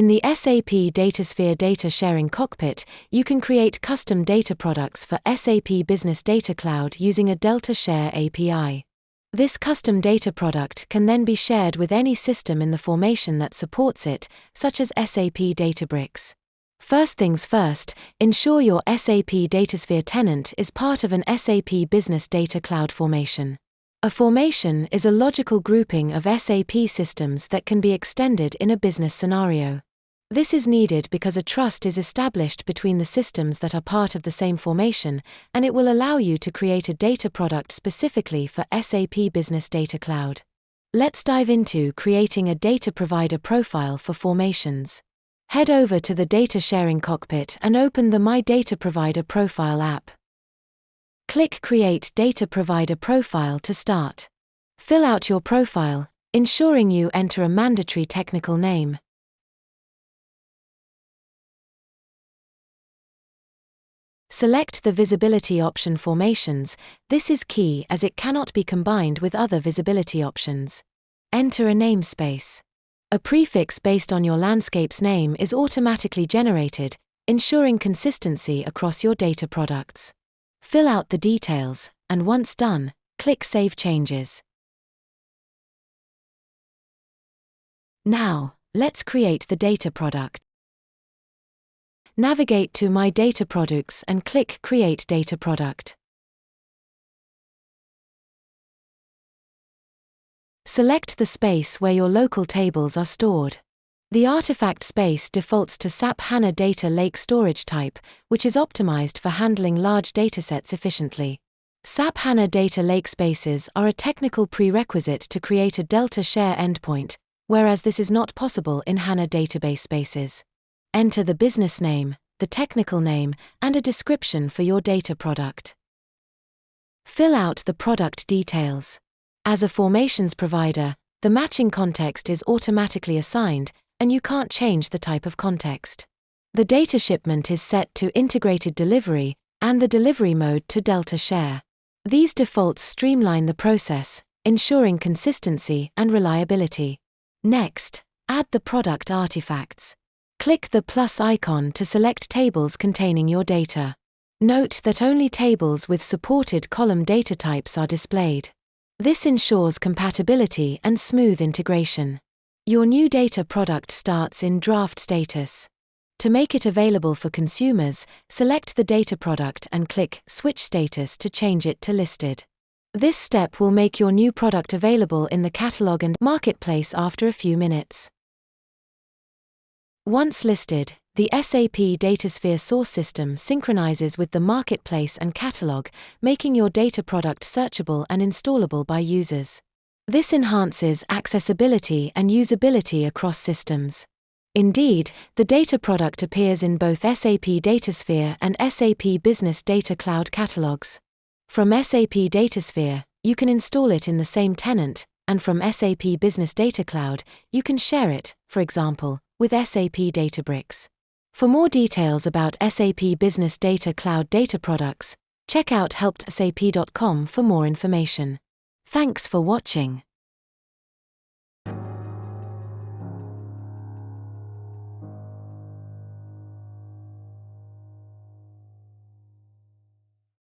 In the SAP Datasphere Data Sharing Cockpit, you can create custom data products for SAP Business Data Cloud using a Data Share API. This custom data product can then be shared with any system in the formation that supports it, such as SAP Databricks. First things first, ensure your SAP Datasphere tenant is part of an SAP Business Data Cloud formation. A formation is a logical grouping of SAP systems that can be extended in a business scenario. This is needed because a trust is established between the systems that are part of the same formation, and it will allow you to create a data product specifically for SAP Business Data Cloud. Let's dive into creating a data provider profile for formations. Head over to the Data Sharing Cockpit and open the My Data Provider Profile app. Click Create Data Provider Profile to start. Fill out your profile, ensuring you enter a mandatory technical name. Select the visibility option Formations. This is key as it cannot be combined with other visibility options. Enter a namespace. A prefix based on your landscape's name is automatically generated, ensuring consistency across your data products. Fill out the details, and once done, click Save Changes. Now, let's create the data product. Navigate to My Data Products and click Create Data Product. Select the space where your local tables are stored. The artifact space defaults to SAP HANA Data Lake storage type, which is optimized for handling large datasets efficiently. SAP HANA Data Lake spaces are a technical prerequisite to create a Data Share endpoint, whereas this is not possible in HANA database spaces. Enter the business name, the technical name, and a description for your data product. Fill out the product details. As a formations provider, the matching context is automatically assigned, and you can't change the type of context. The data shipment is set to integrated delivery, and the delivery mode to Data Share. These defaults streamline the process, ensuring consistency and reliability. Next, add the product artifacts. Click the plus icon to select tables containing your data. Note that only tables with supported column data types are displayed. This ensures compatibility and smooth integration. Your new data product starts in draft status. To make it available for consumers, select the data product and click Switch Status to change it to listed. This step will make your new product available in the catalog and marketplace after a few minutes. Once listed, the SAP Datasphere source system synchronizes with the marketplace and catalog, making your data product searchable and installable by users. This enhances accessibility and usability across systems. Indeed, the data product appears in both SAP Datasphere and SAP Business Data Cloud catalogs. From SAP Datasphere, you can install it in the same tenant, and from SAP Business Data Cloud, you can share it, for example, with SAP Databricks. For more details about SAP Business Data Cloud data products, check out helpsap.com for more information. Thanks for watching.